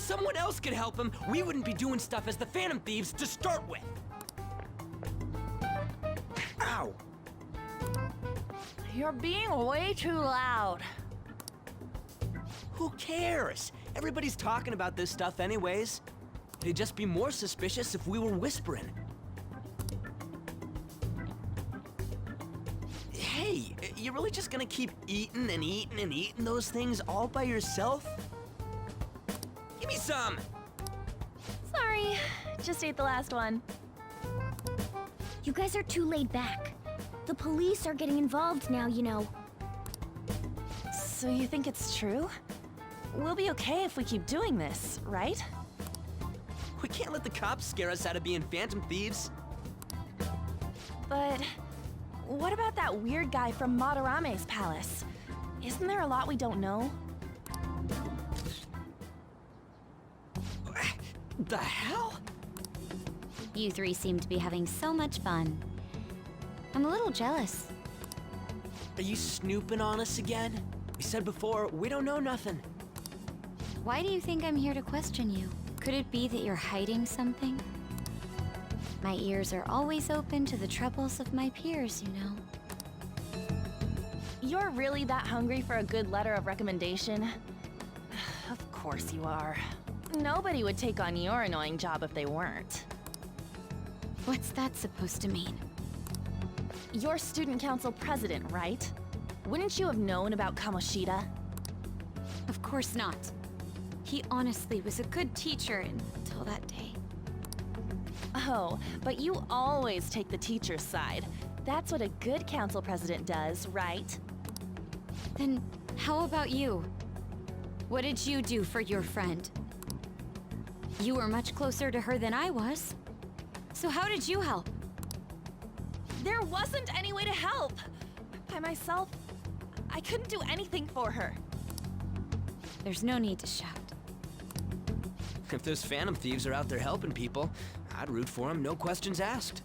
someone else could help him, we wouldn't be doing stuff as the Phantom Thieves to start with. Ow! You're being way too loud. Who cares? Everybody's talking about this stuff anyways. They'd just be more suspicious if we were whispering. Hey, you really just gonna keep eating and eating and eating those things all by yourself? Give me some! Sorry, just ate the last one. You guys are too laid back. The police are getting involved now, you know. So you think it's true? We'll be okay if we keep doing this, right? We can't let the cops scare us out of being Phantom Thieves. But what about that weird guy from Madarame's palace? Isn't there a lot we don't know? The hell? You three seem to be having so much fun. I'm a little jealous. Are you snooping on us again? We said before, we don't know nothing. Why do you think I'm here to question you? Could it be that you're hiding something? My ears are always open to the troubles of my peers, you know. You're really that hungry for a good letter of recommendation? Of course you are. Nobody would take on your annoying job if they weren't. What's that supposed to mean? You're student council president, right? Wouldn't you have known about Kamoshida? Of course not. He honestly was a good teacher until that day. Oh, but you always take the teacher's side. That's what a good council president does, right? Then how about you? What did you do for your friend? You were much closer to her than I was. So how did you help? There wasn't any way to help. By myself, I couldn't do anything for her. There's no need to shout. If those Phantom Thieves are out there helping people, I'd root for them, no questions asked.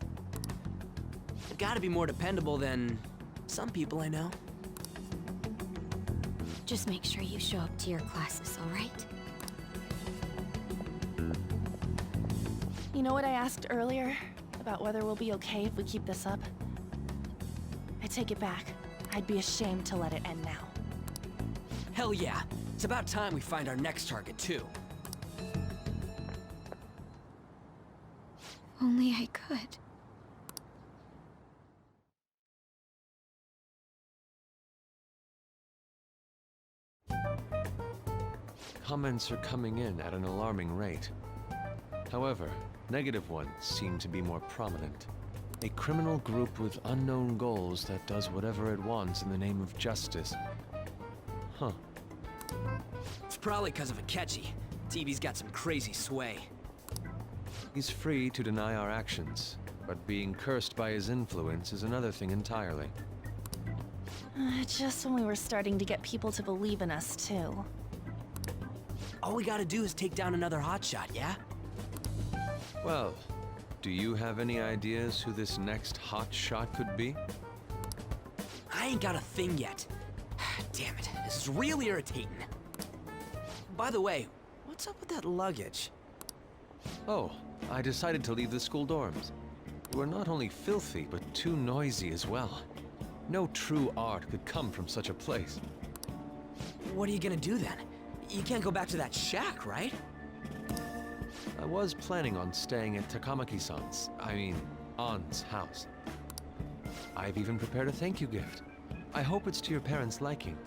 They've got to be more dependable than some people I know. Just make sure you show up to your classes, all right? You know what I asked earlier? About whether we'll be okay if we keep this up? I take it back. I'd be ashamed to let it end now. Hell yeah. It's about time we find our next target, too. Only I could. Comments are coming in at an alarming rate. However, negative ones seem to be more prominent. A criminal group with unknown goals that does whatever it wants in the name of justice. Huh. It's probably because of Akechi. TV's got some crazy sway. He's free to deny our actions, but being cursed by his influence is another thing entirely. Just when we were starting to get people to believe in us, too. All we gotta do is take down another hotshot, yeah? Well, do you have any ideas who this next hot shot could be? I ain't got a thing yet. Damn it, this is really irritating. By the way, what's up with that luggage? Oh, I decided to leave the school dorms. You are not only filthy, but too noisy as well. No true art could come from such a place. What are you gonna do then? You can't go back to that shack, right? I was planning on staying at Takamaki-san's, aunt's house. I've even prepared a thank you gift. I hope it's to your parents' liking.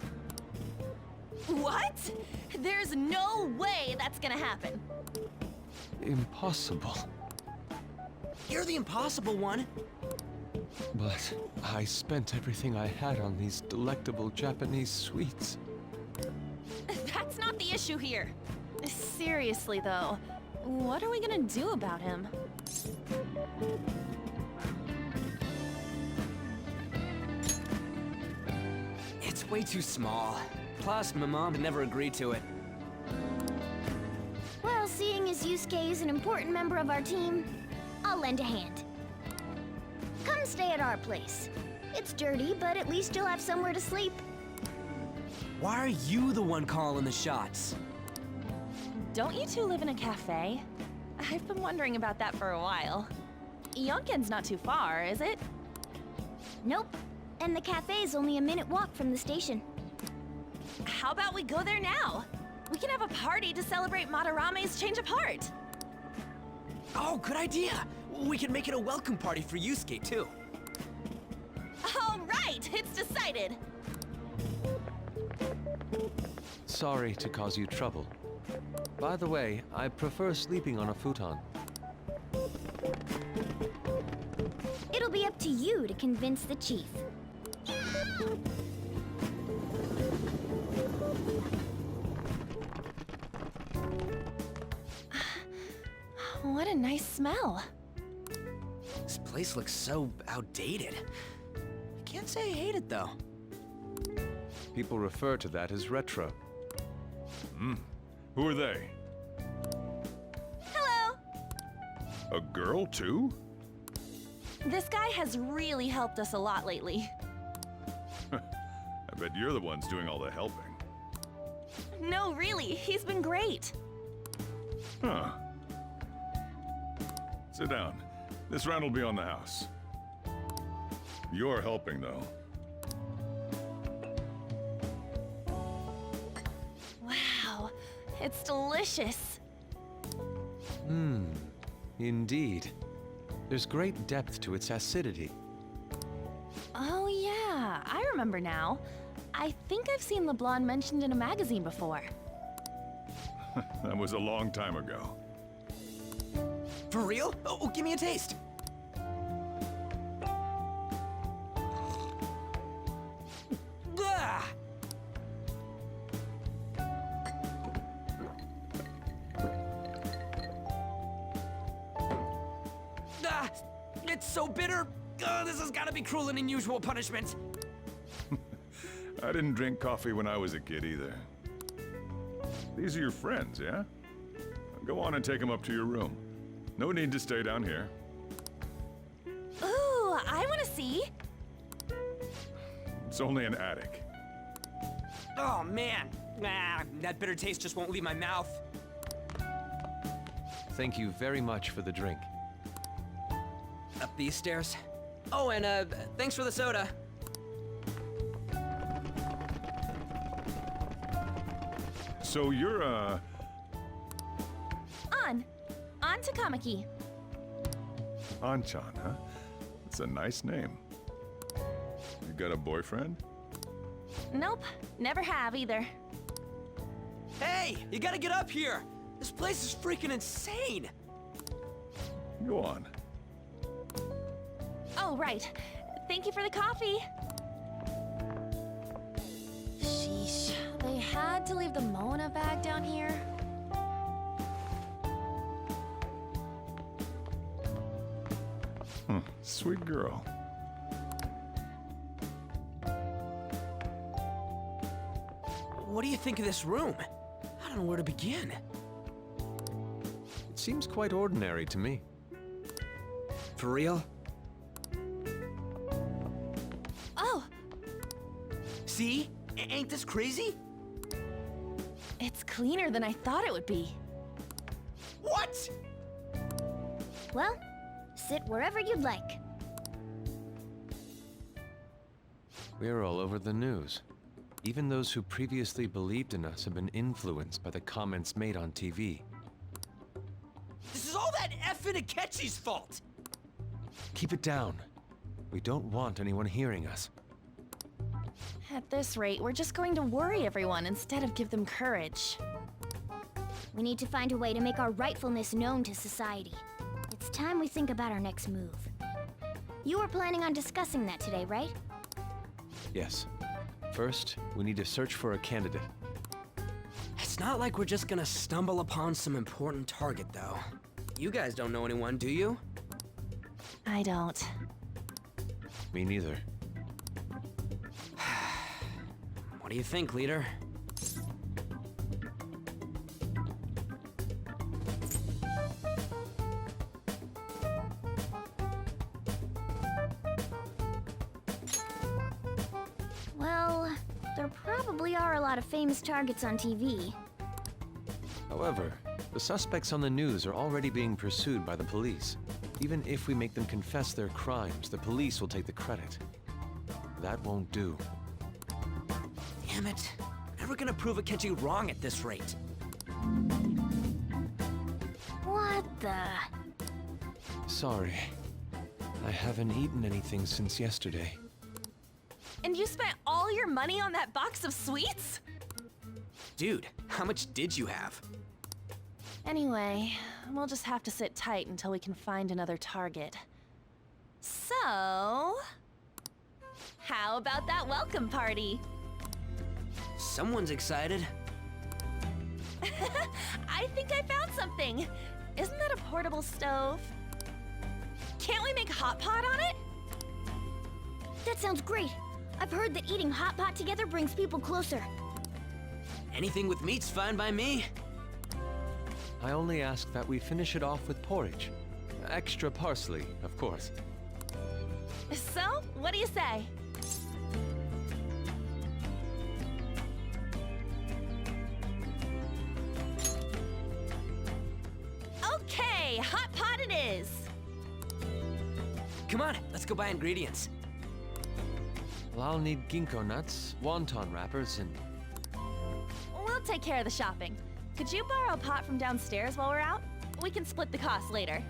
What? There's no way that's gonna happen. Impossible. You're the impossible one. But I spent everything I had on these delectable Japanese sweets. That's not the issue here. Seriously, though, what are we gonna do about him? It's way too small. Plus, my mom would never agree to it. Well, seeing as Yusuke is an important member of our team, I'll lend a hand. Come stay at our place. It's dirty, but at least you'll have somewhere to sleep. Why are you the one calling the shots? Don't you two live in a cafe? I've been wondering about that for a while. Yonken's not too far, is it? Nope. And the cafe's only a minute walk from the station. How about we go there now? We can have a party to celebrate Madarame's change of heart. Oh, good idea. We can make it a welcome party for Yusuke, too. All right, it's decided. Sorry to cause you trouble. By the way, I prefer sleeping on a futon. It'll be up to you to convince the chief. What a nice smell. This place looks so outdated. I can't say I hate it, though. People refer to that as retro. Who are they? Hello. A girl, too? This guy has really helped us a lot lately. I bet you're the ones doing all the helping. No, really, he's been great. Huh. Sit down. This round will be on the house. You're helping, though. Wow, it's delicious. Indeed. There's great depth to its acidity. Oh yeah, I remember now. I think I've seen LeBlanc mentioned in a magazine before. That was a long time ago. For real? Oh, give me a taste. Ah! Ah, it's so bitter. This has got to be cruel and unusual punishment. I didn't drink coffee when I was a kid either. These are your friends, yeah? Go on and take them up to your room. No need to stay down here. Ooh, I want to see. It's only an attic. Oh, man. That bitter taste just won't leave my mouth. Thank you very much for the drink. Up these stairs. Oh, and thanks for the soda. So you're, On to Kamaki. Anchan, huh? That's a nice name. You got a boyfriend? Nope, never have either. Hey, you gotta get up here. This place is freaking insane. Go on. Oh, right. Thank you for the coffee. Sheesh, they had to leave the Mona bag down here. Sweet girl. What do you think of this room? I don't know where to begin. It seems quite ordinary to me. For real? Oh, See? Ain't this crazy? it's cleaner than I thought it would be. What? Well, sit wherever you'd like. We're all over the news. Even those who previously believed in us have been influenced by the comments made on TV. This is all that effing Akechi's fault. Keep it down. We don't want anyone hearing us. At this rate, we're just going to worry everyone instead of give them courage. We need to find a way to make our rightfulness known to society. It's time we think about our next move. You were planning on discussing that today, right? Yes. First, we need to search for a candidate. It's not like we're just gonna stumble upon some important target, though. You guys don't know anyone, do you? I don't. Me neither. What do you think, leader? Well, there probably are a lot of famous targets on TV. However, the suspects on the news are already being pursued by the police. Even if we make them confess their crimes, the police will take the credit. That won't do. Damn it. Never gonna prove Akechi wrong at this rate. What the? Sorry. I haven't eaten anything since yesterday. And you spent all your money on that box of sweets? Dude, how much did you have? Anyway, we'll just have to sit tight until we can find another target. So, how about that welcome party? Someone's excited. I think I found something. Isn't that a portable stove? Can't we make hot pot on it? That sounds great. I've heard that eating hot pot together brings people closer. Anything with meat's fine by me. I only ask that we finish it off with porridge. Extra parsley, of course. So, what do you say? Okay, hot pot it is. Come on, let's go buy ingredients. Well, I'll need ginkgo nuts, wonton wrappers, and... We'll take care of the shopping. Could you borrow a pot from downstairs while we're out? We can split the cost later.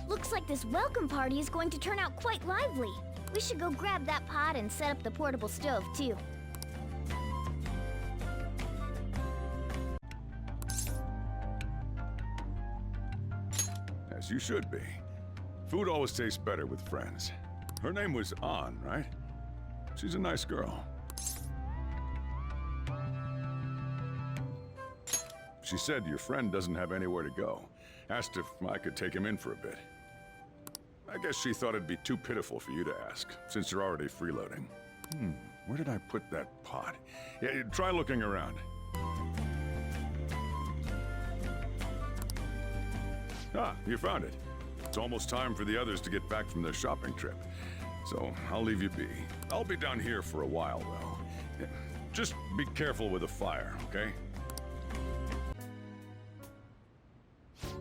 Looks like this welcome party is going to turn out quite lively. We should go grab that pot and set up the portable stove, too. As you should be. Food always tastes better with friends. Her name was An, right? She's a nice girl. She said your friend doesn't have anywhere to go. Asked if I could take him in for a bit. I guess she thought it'd be too pitiful for you to ask, since you're already freeloading. Where did I put that pot? Yeah, try looking around. Ah, you found it. It's almost time for the others to get back from their shopping trip. So I'll leave you be. I'll be down here for a while, though. Yeah, just be careful with the fire, okay?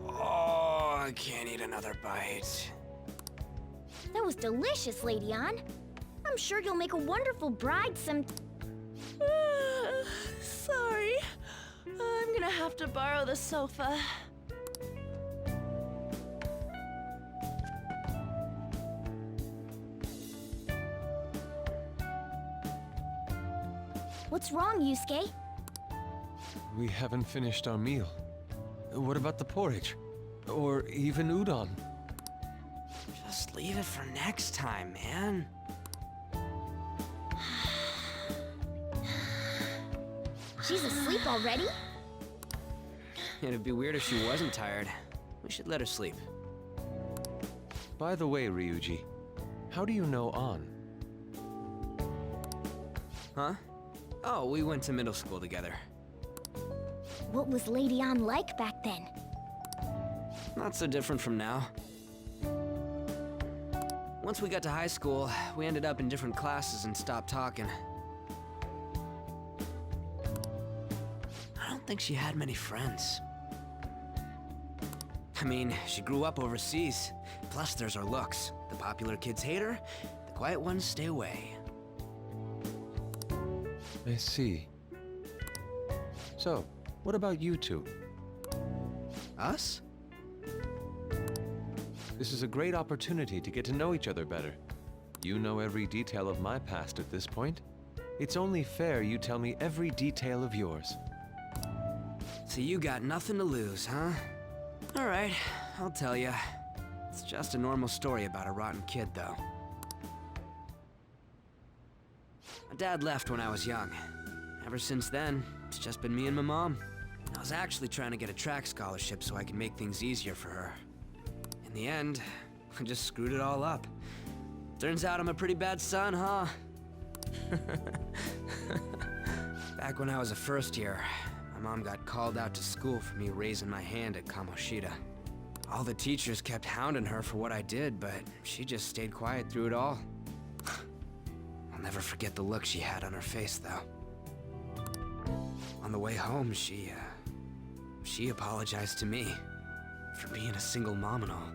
Oh, I can't eat another bite. That was delicious, Lady An. I'm sure you'll make a wonderful bride some... Sorry. I'm gonna have to borrow the sofa. What's wrong, Yusuke? We haven't finished our meal. What about the porridge? Or even udon? Just leave it for next time, man. She's asleep already? It'd be weird if she wasn't tired. We should let her sleep. By the way, Ryuji, how do you know An? Huh? Oh, we went to middle school together. What was Lady An like back then? Not so different from now. Once we got to high school, we ended up in different classes and stopped talking. I don't think she had many friends. I mean, she grew up overseas. Plus, there's her looks. The popular kids hate her, the quiet ones stay away. I see. So, what about you two? Us? This is a great opportunity to get to know each other better. You know every detail of my past at this point. It's only fair you tell me every detail of yours. So you got nothing to lose, huh? All right, I'll tell you. It's just a normal story about a rotten kid, though. My dad left when I was young. Ever since then, it's just been me and my mom. I was actually trying to get a track scholarship so I could make things easier for her. In the end, I just screwed it all up. Turns out I'm a pretty bad son, huh? Back when I was a first year, my mom got called out to school for me raising my hand at Kamoshida. All the teachers kept hounding her for what I did, but she just stayed quiet through it all. I'll never forget the look she had on her face, though. On the way home, she apologized to me for being a single mom and all.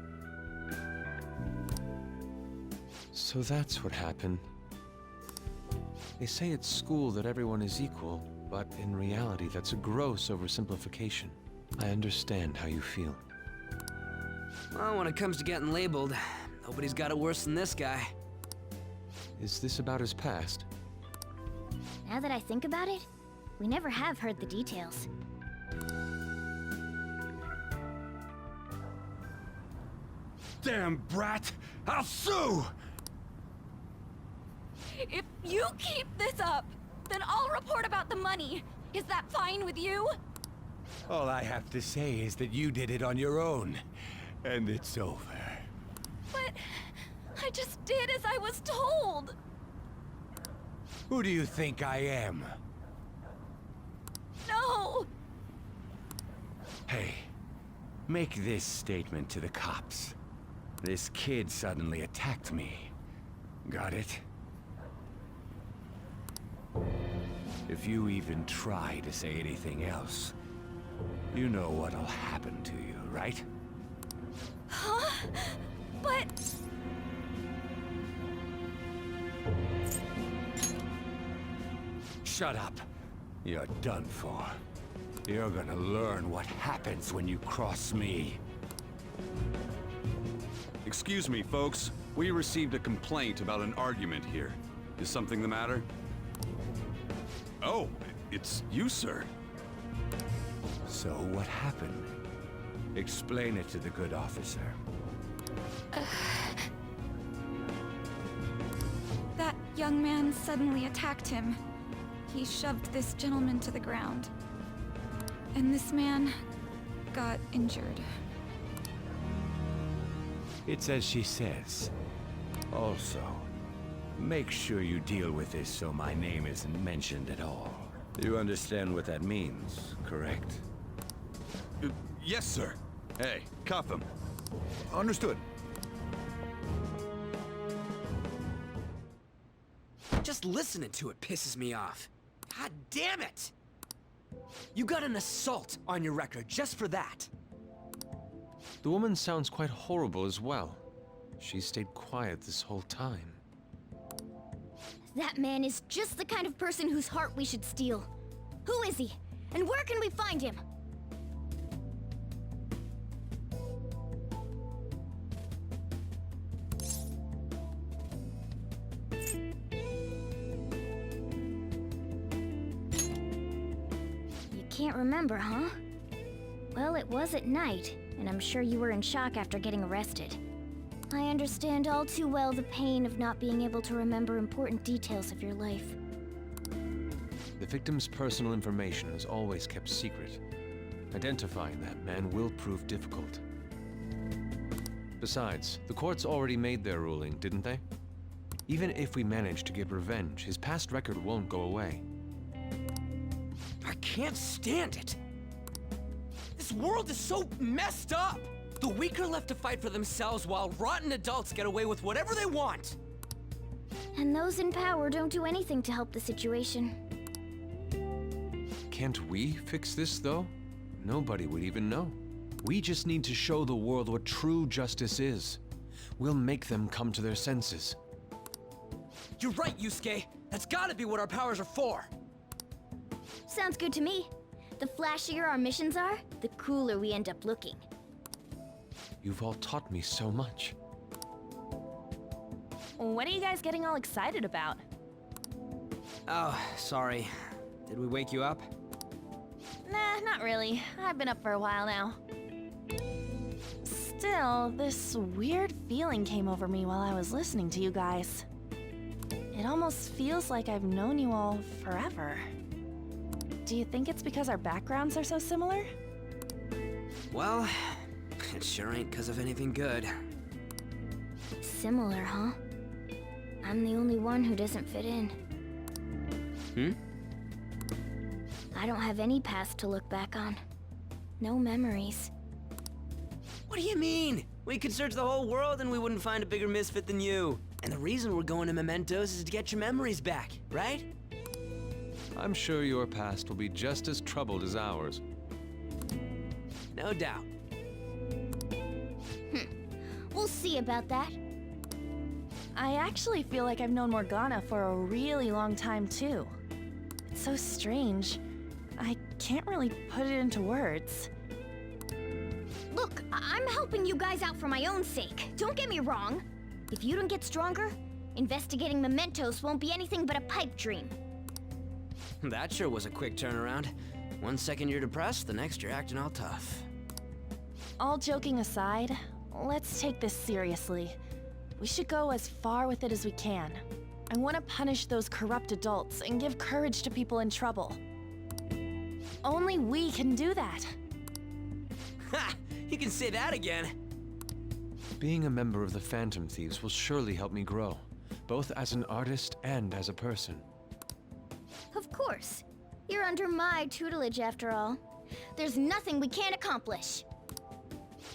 So that's what happened. They say at school that everyone is equal, but in reality, that's a gross oversimplification. I understand how you feel. Well, when it comes to getting labeled, nobody's got it worse than this guy. Is this about his past? Now that I think about it, we never have heard the details. Damn brat! I'll sue! If you keep this up, then I'll report about the money. Is that fine with you? All I have to say is that you did it on your own, and it's over. But I just did as I was told. Who do you think I am? No! Hey, make this statement to the cops. This kid suddenly attacked me. Got it? If you even try to say anything else, you know what'll happen to you, right? Huh? But... Shut up. You're done for. You're gonna learn what happens when you cross me. Excuse me, folks. We received a complaint about an argument here. Is something the matter? Oh, it's you, sir. So what happened? Explain it to the good officer. That young man suddenly attacked him. He shoved this gentleman to the ground. And this man got injured. It's as she says. Also, make sure you deal with this so my name isn't mentioned at all. You understand what that means, correct? Yes, sir. Hey, cuff him. Understood. Just listening to it pisses me off. God damn it! You got an assault on your record just for that. The woman sounds quite horrible as well. She stayed quiet this whole time. That man is just the kind of person whose heart we should steal. Who is he? And where can we find him? You can't remember, huh? Well, it was at night, and I'm sure you were in shock after getting arrested. I understand all too well the pain of not being able to remember important details of your life. The victim's personal information is always kept secret. Identifying that man will prove difficult. Besides, the courts already made their ruling, didn't they? Even if we manage to get revenge, his past record won't go away. I can't stand it. This world is so messed up. The weak are left to fight for themselves while rotten adults get away with whatever they want. And those in power don't do anything to help the situation. Can't we fix this, though? Nobody would even know. We just need to show the world what true justice is. We'll make them come to their senses. You're right, Yusuke. That's gotta be what our powers are for. Sounds good to me. The flashier our missions are, the cooler we end up looking. You've all taught me so much. What are you guys getting all excited about? Oh, sorry. Did we wake you up? Nah, not really. I've been up for a while now. Still, this weird feeling came over me while I was listening to you guys. It almost feels like I've known you all forever. Do you think it's because our backgrounds are so similar? Well, it sure ain't because of anything good. Similar, huh? I'm the only one who doesn't fit in. I don't have any past to look back on. No memories. What do you mean? We could search the whole world and we wouldn't find a bigger misfit than you. And the reason we're going to Mementos is to get your memories back, right? I'm sure your past will be just as troubled as ours. No doubt. We'll see about that. I actually feel like I've known Morgana for a really long time, too. It's so strange. I can't really put it into words. Look, I'm helping you guys out for my own sake. Don't get me wrong. If you don't get stronger, investigating mementos won't be anything but a pipe dream. That sure was a quick turnaround. 1 second you're depressed, the next you're acting all tough. All joking aside, let's take this seriously. We should go as far with it as we can. I want to punish those corrupt adults and give courage to people in trouble. Only we can do that. Ha! You can say that again. Being a member of the Phantom Thieves will surely help me grow, both as an artist and as a person. Of course. You're under my tutelage after all. There's nothing we can't accomplish.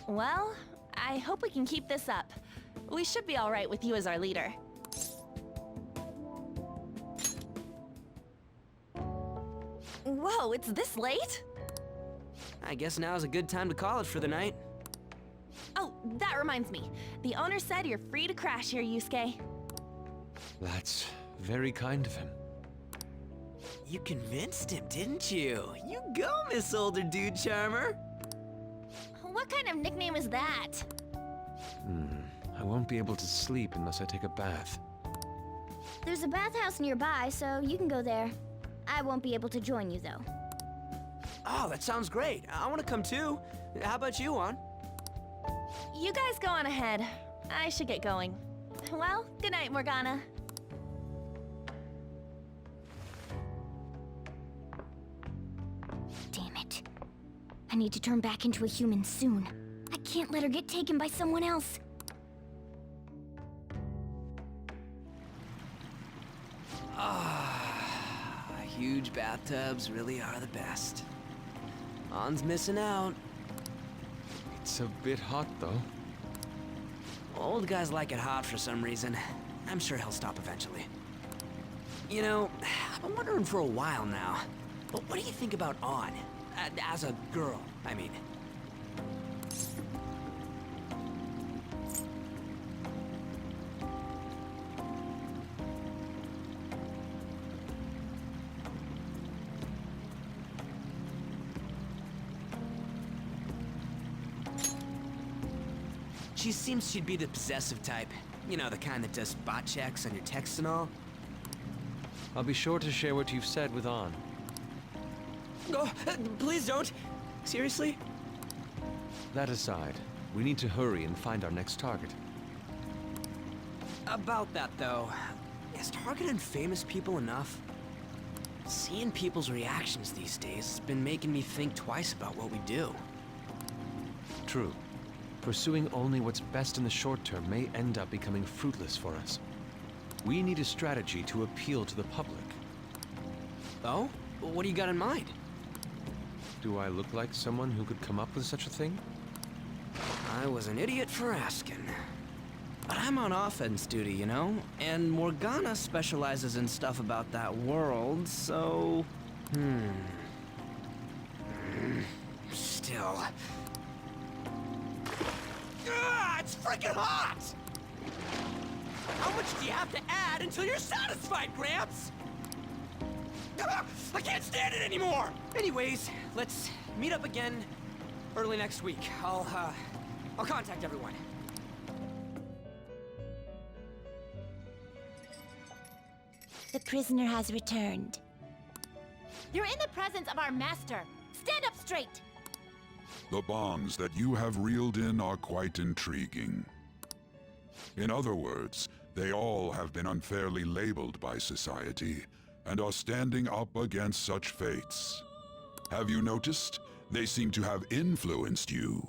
Well, I hope we can keep this up. We should be all right with you as our leader. Whoa, it's this late? I guess now's a good time to call it for the night. Oh, that reminds me. The owner said you're free to crash here, Yusuke. That's very kind of him. You convinced him, didn't you? You go, Miss Older Dude Charmer. What kind of nickname is that? I won't be able to sleep unless I take a bath. There's a bathhouse nearby, so you can go there. I won't be able to join you, though. Oh, that sounds great. I want to come too. How about you, Juan? You guys go on ahead. I should get going. Well, good night, Morgana. Damn it. I need to turn back into a human soon. I can't let her get taken by someone else. Huge bathtubs really are the best. Juan's missing out. It's a bit hot, though. Old guys like it hot for some reason. I'm sure he'll stop eventually. You know, I've been wondering for a while now, but what do you think about On? As a girl, I mean. She seems she'd be the possessive type. You know, the kind that does spot checks on your texts and all. I'll be sure to share what you've said with On. Oh, please don't. Seriously? That aside, we need to hurry and find our next target. About that, though, is targeting famous people enough? Seeing people's reactions these days has been making me think twice about what we do. True. Pursuing only what's best in the short term may end up becoming fruitless for us. We need a strategy to appeal to the public. Oh? What do you got in mind? Do I look like someone who could come up with such a thing? I was an idiot for asking. But I'm on offense duty, you know? And Morgana specializes in stuff about that world, so... Still... It's freaking hot! How much do you have to add until you're satisfied, Gramps? I can't stand it anymore! Anyways, let's meet up again early next week. I'll contact everyone. The prisoner has returned. You're in the presence of our master. Stand up straight. The bonds that you have reeled in are quite intriguing. In other words, they all have been unfairly labeled by society, and are standing up against such fates. Have you noticed? They seem to have influenced you.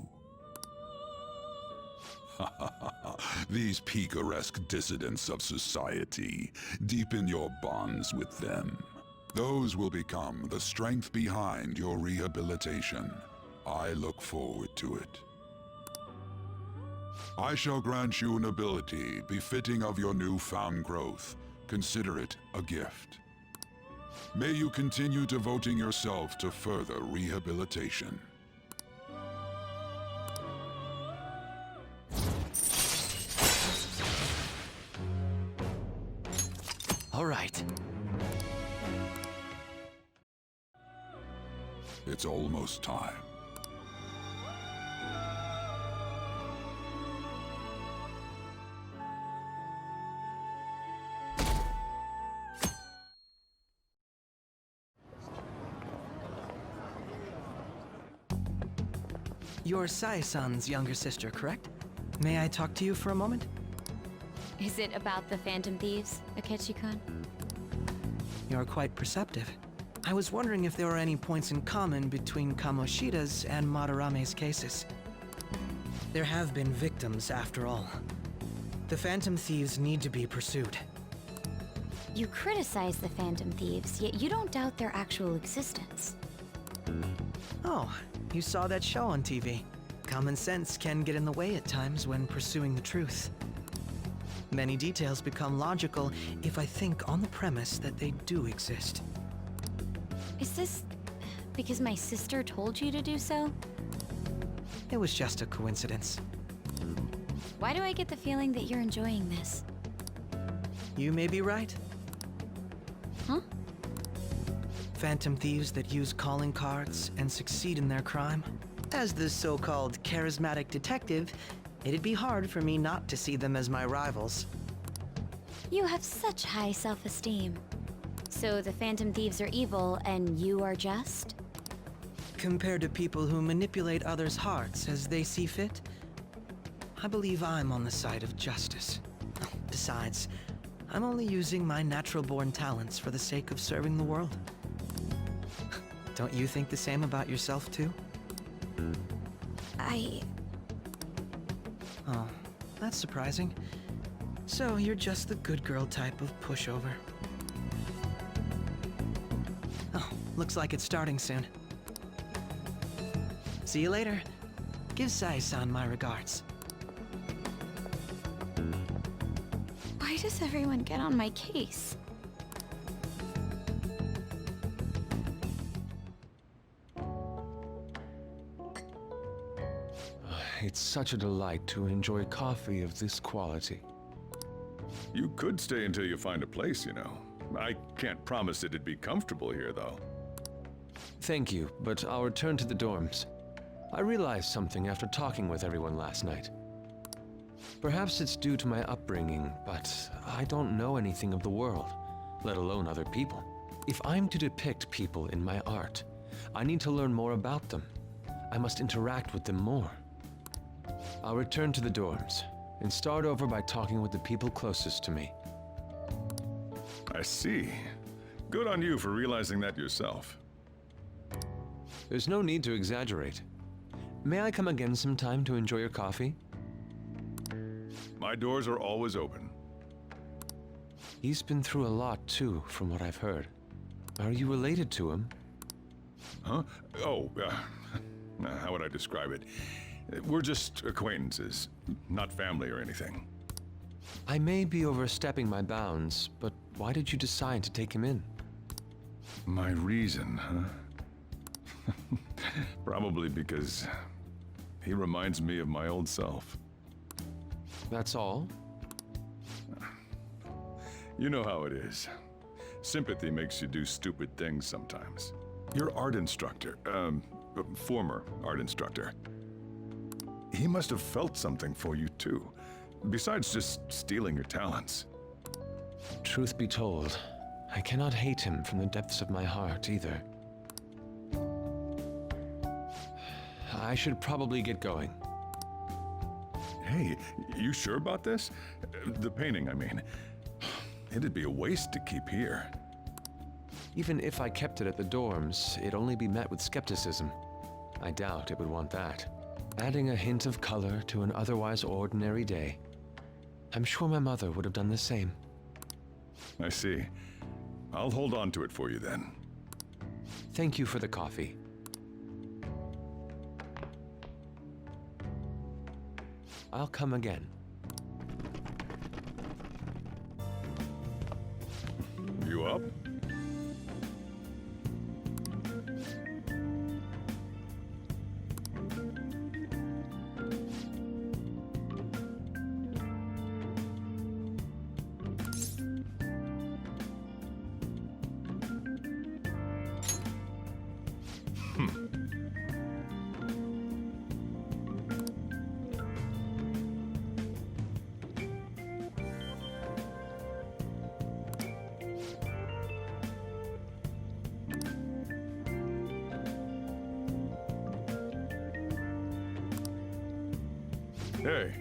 These picaresque dissidents of society, deepen your bonds with them. Those will become the strength behind your rehabilitation. I look forward to it. I shall grant you an ability befitting of your newfound growth. Consider it a gift. May you continue devoting yourself to further rehabilitation. All right. It's almost time. You're Sai-san's younger sister, correct? May I talk to you for a moment? Is it about the Phantom Thieves, Akechi-kun? You're quite perceptive. I was wondering if there were any points in common between Kamoshida's and Madarame's cases. There have been victims, after all. The Phantom Thieves need to be pursued. You criticize the Phantom Thieves, yet you don't doubt their actual existence. Oh, you saw that show on TV. Common sense can get in the way at times when pursuing the truth. Many details become logical if I think on the premise that they do exist. Is this because my sister told you to do so? It was just a coincidence. Why do I get the feeling that you're enjoying this? You may be right. Huh? Phantom thieves that use calling cards and succeed in their crime. As the so-called charismatic detective, it'd be hard for me not to see them as my rivals. You have such high self-esteem. So the Phantom Thieves are evil and you are just? Compared to people who manipulate others' hearts as they see fit, I believe I'm on the side of justice. Besides, I'm only using my natural-born talents for the sake of serving the world. Don't you think the same about yourself, too? Oh, that's surprising. So you're just the good girl type of pushover. Oh, looks like it's starting soon. See you later. Give Sai-san my regards. Why does everyone get on my case? It's such a delight to enjoy coffee of this quality. You could stay until you find a place, you know. I can't promise it'd be comfortable here, though. Thank you, but I'll return to the dorms. I realized something after talking with everyone last night. Perhaps it's due to my upbringing, but I don't know anything of the world, let alone other people. If I'm to depict people in my art, I need to learn more about them. I must interact with them more. I'll return to the dorms and start over by talking with the people closest to me. I see. Good on you for realizing that yourself. There's no need to exaggerate. May I come again sometime to enjoy your coffee? My doors are always open. He's been through a lot too, from what I've heard. Are you related to him? Huh? Oh, how would I describe it? We're just acquaintances, not family or anything. I may be overstepping my bounds, but why did you decide to take him in? My reason, huh? Probably because he reminds me of my old self. That's all? You know how it is. Sympathy makes you do stupid things sometimes. Your art instructor, former art instructor, he must have felt something for you too, besides just stealing your talents. Truth be told, I cannot hate him from the depths of my heart either. I should probably get going. Hey, you sure about this? The painting, I mean. It'd be a waste to keep here. Even if I kept it at the dorms, it'd only be met with skepticism. I doubt it would want that. Adding a hint of color to an otherwise ordinary day. I'm sure my mother would have done the same. I see. I'll hold on to it for you then. Thank you for the coffee. I'll come again. You up? Hey.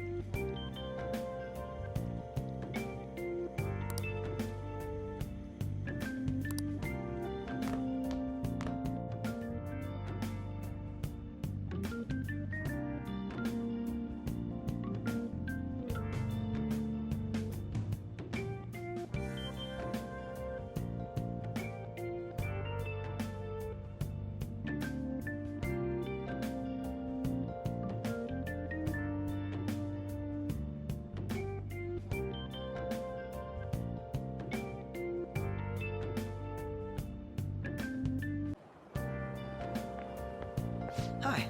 Hi.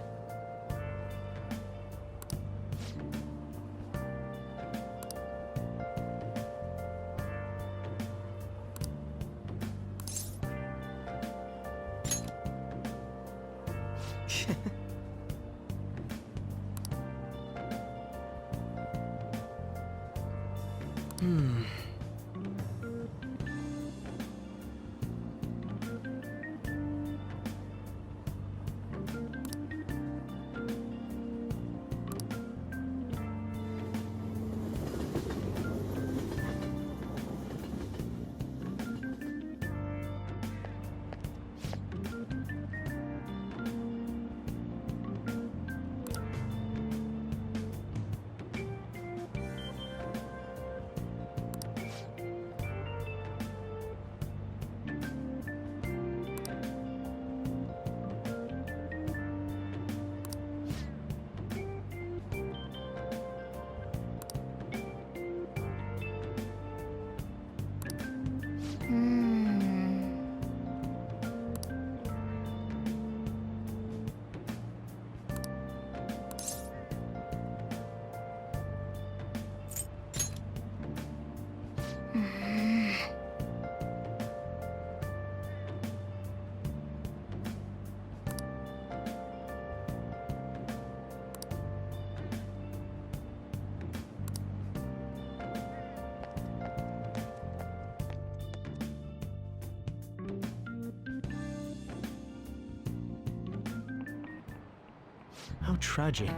How tragic.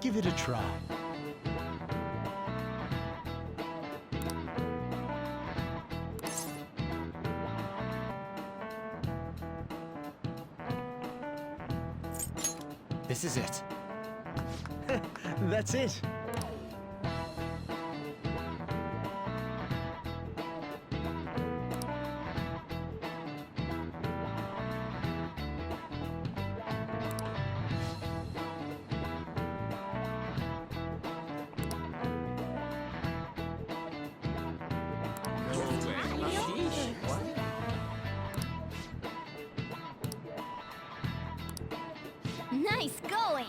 Give it a try. This is it. That's it. Nice going!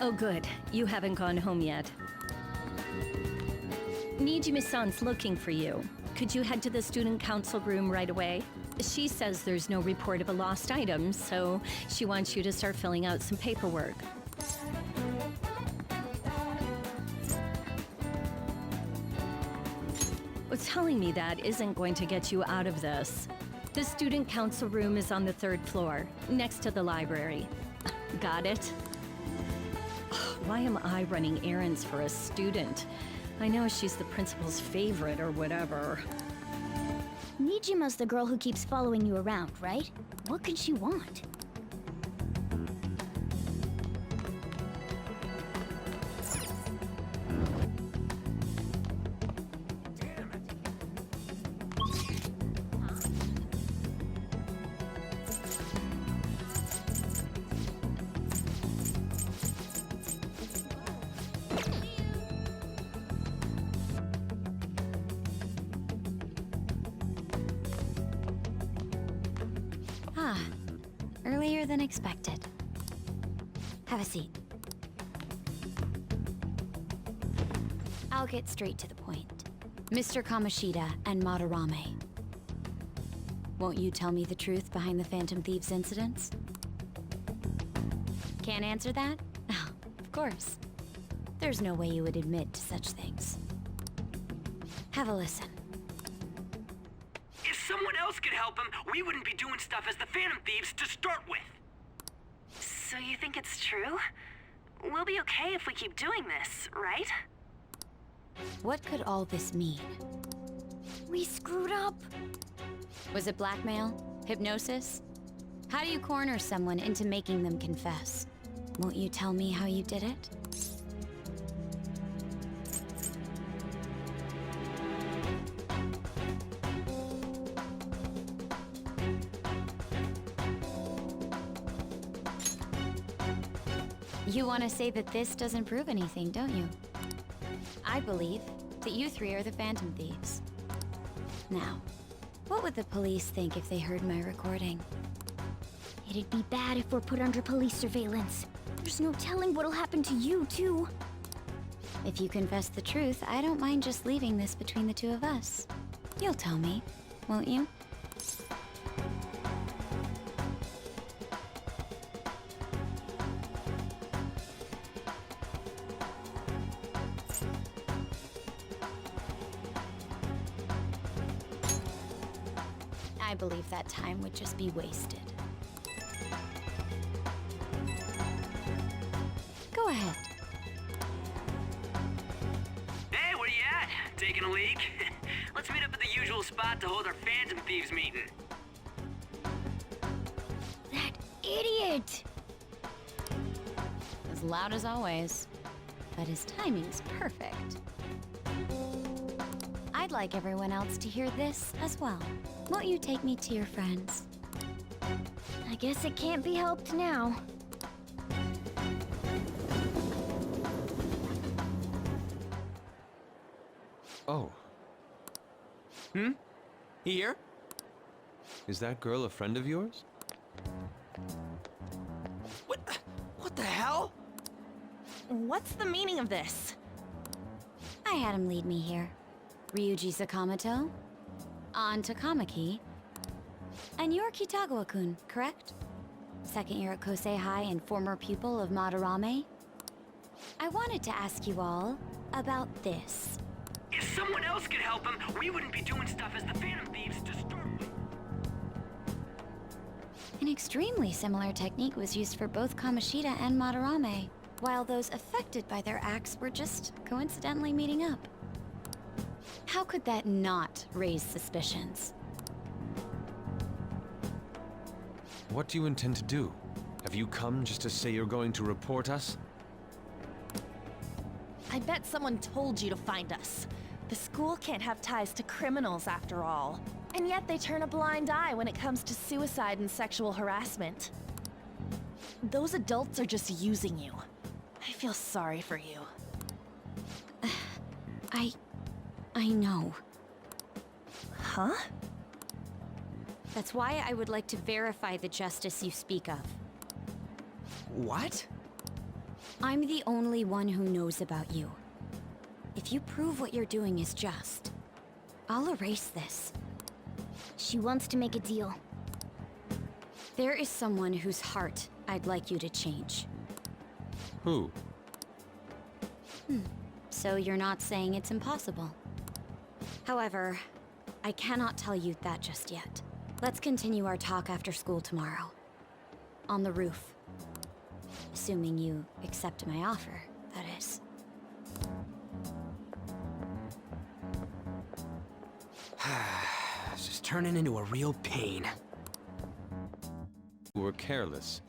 Oh good, you haven't gone home yet. Nijime-san's looking for you. could you head to the student council room right away? She says there's no report of a lost item, so she wants you to start filling out some paperwork. Well, telling me that isn't going to get you out of this. The student council room is on the 3rd floor, next to the library. Got it? Why am I running errands for a student? I know she's the principal's favorite or whatever. Nijima's the girl who keeps following you around, right? What could she want? Ah, earlier than expected. Have a seat. I'll get straight to the point. Mr. Kamoshida and Madarame. Won't you tell me the truth behind the Phantom Thieves incidents? Can't answer that? Oh, of course. There's no way you would admit to such things. Have a listen. If someone else could help him, we wouldn't be doing stuff as the Phantom Thieves to start with. So you think it's true? We'll be okay if we keep doing this, right? What could all this mean? We screwed up. Was it blackmail? Hypnosis? How do you corner someone into making them confess? Won't you tell me how you did it? You want to say that this doesn't prove anything, don't you? I believe that you three are the Phantom Thieves. Now, what would the police think if they heard my recording? It'd be bad if we're put under police surveillance. There's no telling what'll happen to you, too. If you confess the truth, I don't mind just leaving this between the two of us. You'll tell me, won't you? I believe that time would just be wasted. Go ahead. Hey, where you at? Taking a leak? Let's meet up at the usual spot to hold our Phantom Thieves meeting. That idiot! As loud as always, but his timing's perfect. I'd like everyone else to hear this as well. Won't you take me to your friends? I guess it can't be helped now. Oh, Here? is that girl a friend of yours? What the hell? What's the meaning of this? I had him lead me here. Ryuji Sakamoto, An Takamaki, and you're Kitagawa-kun, correct? Second year at Kosei High and former pupil of Madarame? I wanted to ask you all about this. If someone else could help him, we wouldn't be doing stuff as the Phantom Thieves to start with. An extremely similar technique was used for both Kamoshida and Madarame, while those affected by their acts were just coincidentally meeting up. How could that not raise suspicions? What do you intend to do? Have you come just to say you're going to report us? I bet someone told you to find us. The school can't have ties to criminals after all. And yet they turn a blind eye when it comes to suicide and sexual harassment. Those adults are just using you. I feel sorry for you. I know. Huh? That's why I would like to verify the justice you speak of. What? I'm the only one who knows about you. If you prove what you're doing is just, I'll erase this. She wants to make a deal. There is someone whose heart I'd like you to change. Who? So you're not saying it's impossible. However, I cannot tell you that just yet. Let's continue our talk after school tomorrow. On the roof. Assuming you accept my offer, that is. It's just turning into a real pain. You were careless.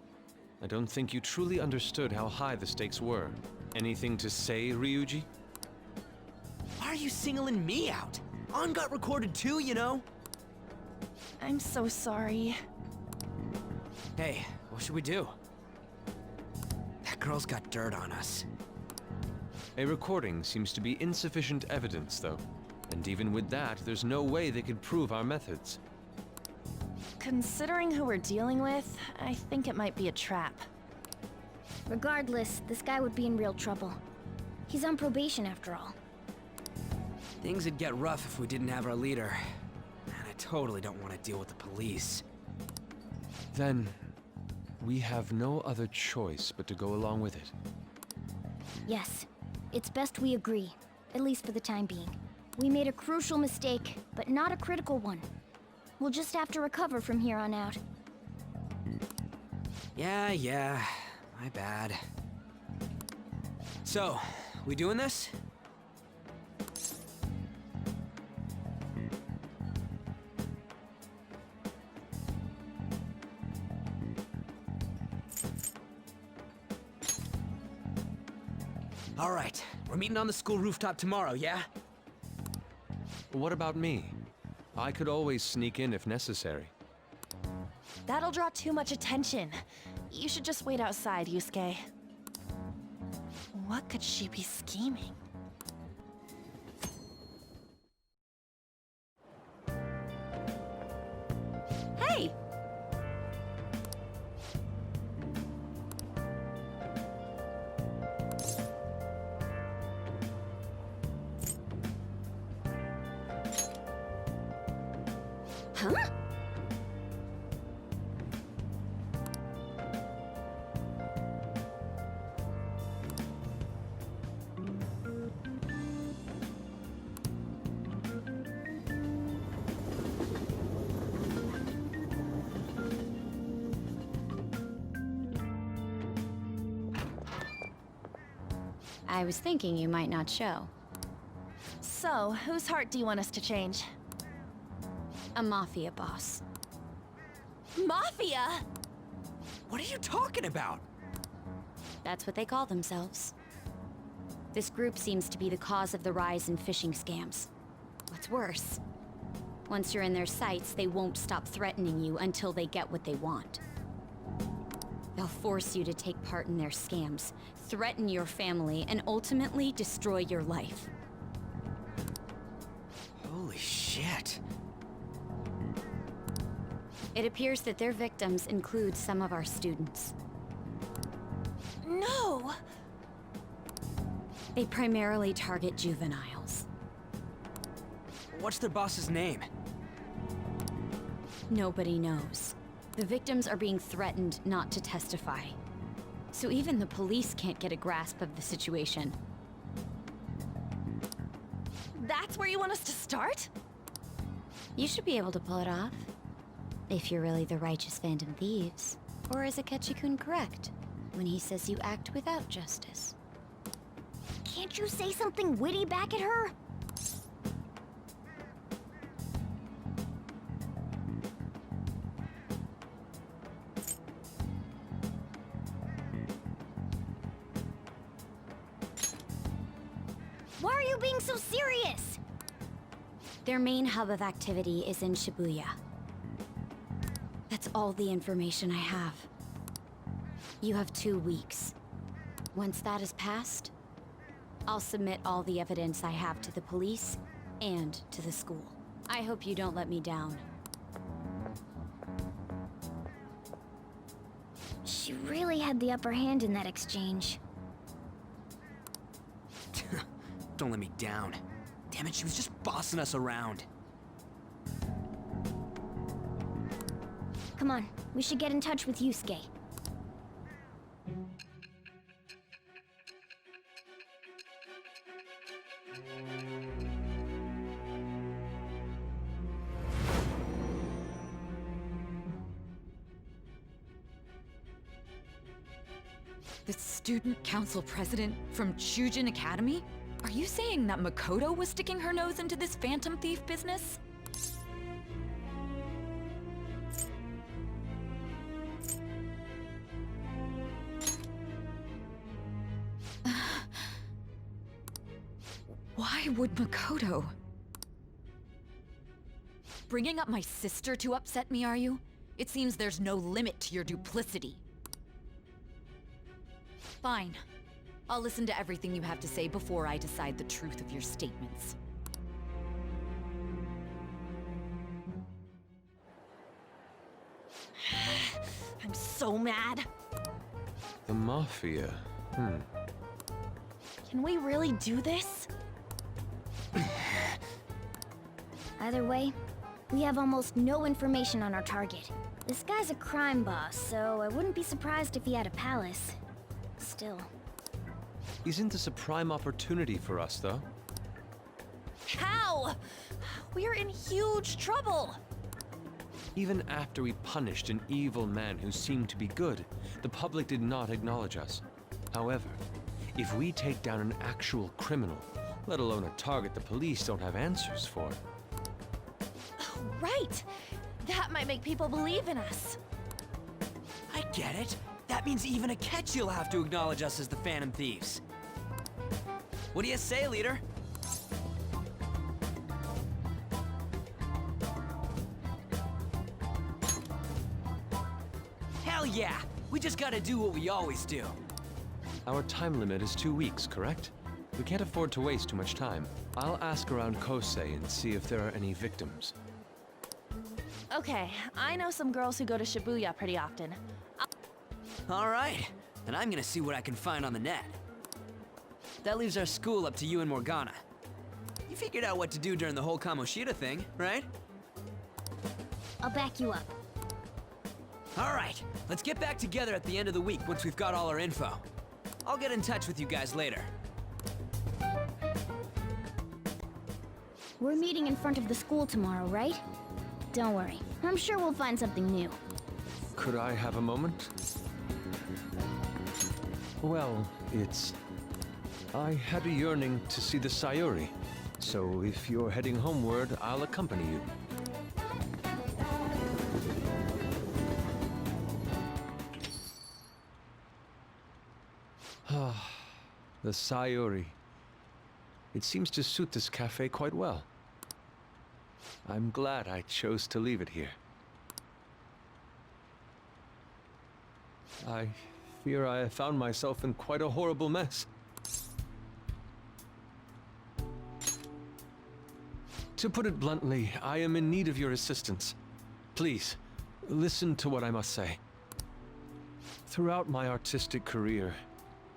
I don't think you truly understood how high the stakes were. Anything to say, Ryuji? Why are you singling me out? On got recorded too, you know? I'm so sorry. Hey, what should we do? That girl's got dirt on us. A recording seems to be insufficient evidence, though. And even with that, there's no way they could prove our methods. Considering who we're dealing with, I think it might be a trap. Regardless, this guy would be in real trouble. He's on probation after all. Things would get rough if we didn't have our leader. And I totally don't want to deal with the police. Then, we have no other choice but to go along with it. Yes, it's best we agree, at least for the time being. We made a crucial mistake, but not a critical one. We'll just have to recover from here on out. Yeah, my bad. So, we doing this? All right, we're meeting on the school rooftop tomorrow, yeah? What about me? I could always sneak in if necessary. That'll draw too much attention. You should just wait outside, Yusuke. What could she be scheming? Hey! Huh? I was thinking you might not show. So, whose heart do you want us to change? A mafia boss. Mafia? What are you talking about? That's what they call themselves. This group seems to be the cause of the rise in phishing scams. What's worse, once you're in their sights, they won't stop threatening you until they get what they want. They'll force you to take part in their scams, threaten your family, and ultimately destroy your life. Holy shit. It appears that their victims include some of our students. No! They primarily target juveniles. What's their boss's name? Nobody knows. The victims are being threatened not to testify. So even the police can't get a grasp of the situation. That's where you want us to start? You should be able to pull it off. If you're really the righteous Phantom Thieves. Or is Akechi-kun correct when he says you act without justice? Can't you say something witty back at her? Why are you being so serious? Their main hub of activity is in Shibuya. That's all the information I have. You have 2 weeks. Once that is passed, I'll submit all the evidence I have to the police and to the school. I hope you don't let me down. She really had the upper hand in that exchange. Don't let me down. Damn it, she was just bossing us around. Come on, we should get in touch with Yusuke. The student council president from Chujin Academy? Are you saying that Makoto was sticking her nose into this phantom thief business? Why would Makoto? Bringing up my sister to upset me, are you? It seems there's no limit to your duplicity. Fine. I'll listen to everything you have to say before I decide the truth of your statements. I'm so mad. The Mafia. Can we really do this? Either way, we have almost no information on our target. This guy's a crime boss, so I wouldn't be surprised if he had a palace. Still. Isn't this a prime opportunity for us, though? How? We're in huge trouble. Even after we punished an evil man who seemed to be good, the public did not acknowledge us. However, if we take down an actual criminal, let alone a target the police don't have answers for. Right. That might make people believe in us. I get it. That means even Akechi'll have to acknowledge us as the Phantom Thieves. What do you say, leader? Hell yeah! We just gotta do what we always do. Our time limit is 2 weeks, correct? We can't afford to waste too much time. I'll ask around Kosei and see if there are any victims. Okay, I know some girls who go to Shibuya pretty often. All right, then I'm gonna see what I can find on the net. That leaves our school up to you and Morgana. You figured out what to do during the whole Kamoshida thing, right? I'll back you up. All right, let's get back together at the end of the week once we've got all our info. I'll get in touch with you guys later. We're meeting in front of the school tomorrow, right? Don't worry, I'm sure we'll find something new. Could I have a moment? Well, I had a yearning to see the Sayuri, so if you're heading homeward, I'll accompany you. Ah, the Sayuri. It seems to suit this cafe quite well. I'm glad I chose to leave it here. I fear I have found myself in quite a horrible mess. To put it bluntly, I am in need of your assistance. Please, listen to what I must say. Throughout my artistic career,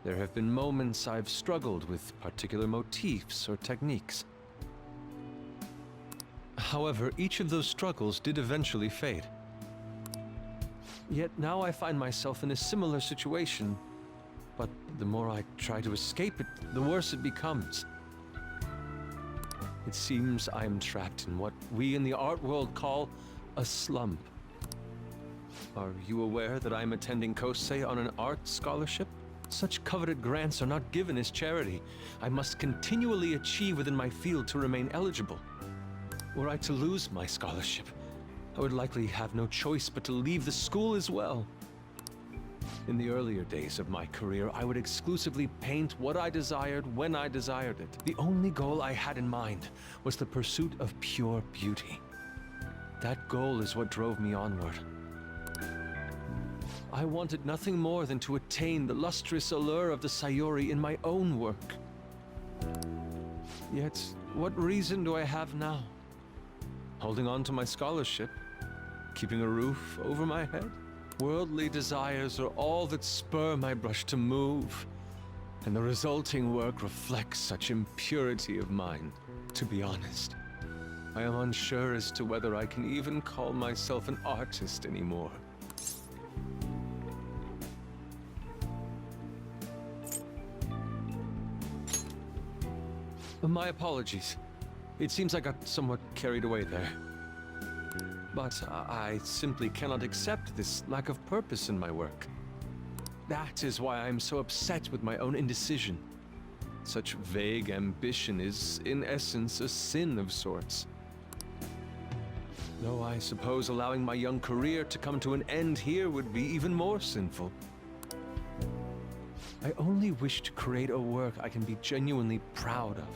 there have been moments I've struggled with particular motifs or techniques. However, each of those struggles did eventually fade. Yet now I find myself in a similar situation, but the more I try to escape it, the worse it becomes. It seems I am trapped in what we in the art world call a slump. Are you aware that I am attending Kosei on an art scholarship? Such coveted grants are not given as charity. I must continually achieve within my field to remain eligible. Were I to lose my scholarship, I would likely have no choice but to leave the school as well. In the earlier days of my career, I would exclusively paint what I desired when I desired it. The only goal I had in mind was the pursuit of pure beauty. That goal is what drove me onward. I wanted nothing more than to attain the lustrous allure of the Sayuri in my own work. Yet, what reason do I have now? Holding on to my scholarship? Keeping a roof over my head? Worldly desires are all that spur my brush to move, and the resulting work reflects such impurity of mind. To be honest, I am unsure as to whether I can even call myself an artist anymore. My apologies. It seems I got somewhat carried away there. But I simply cannot accept this lack of purpose in my work. That is why I am so upset with my own indecision. Such vague ambition is, in essence, a sin of sorts. Though I suppose allowing my young career to come to an end here would be even more sinful. I only wish to create a work I can be genuinely proud of.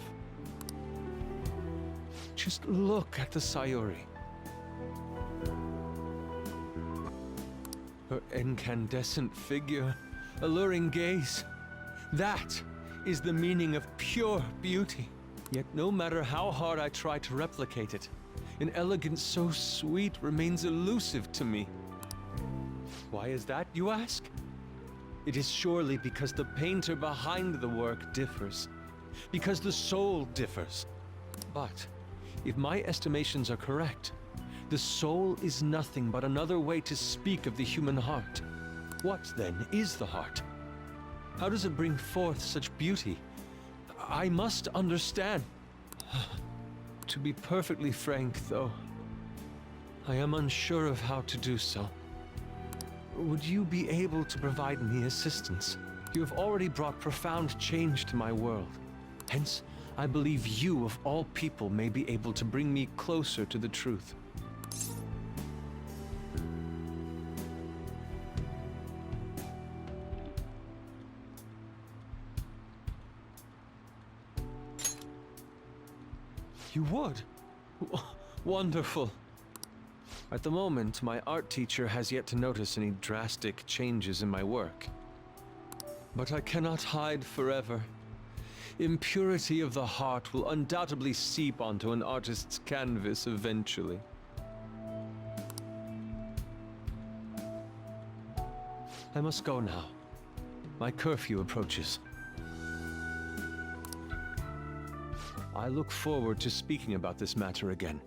Just look at the Sayuri. Her incandescent figure, alluring gaze. That is the meaning of pure beauty. Yet no matter how hard I try to replicate it, an elegance so sweet remains elusive to me. Why is that, you ask? It is surely because the painter behind the work differs. Because the soul differs. But if my estimations are correct, the soul is nothing but another way to speak of the human heart. What, then, is the heart? How does it bring forth such beauty? I must understand. To be perfectly frank, though, I am unsure of how to do so. Would you be able to provide me assistance? You have already brought profound change to my world. Hence, I believe you, of all people, may be able to bring me closer to the truth. You would? Wonderful. At the moment, my art teacher has yet to notice any drastic changes in my work. But I cannot hide forever. Impurity of the heart will undoubtedly seep onto an artist's canvas eventually. I must go now. My curfew approaches. I look forward to speaking about this matter again.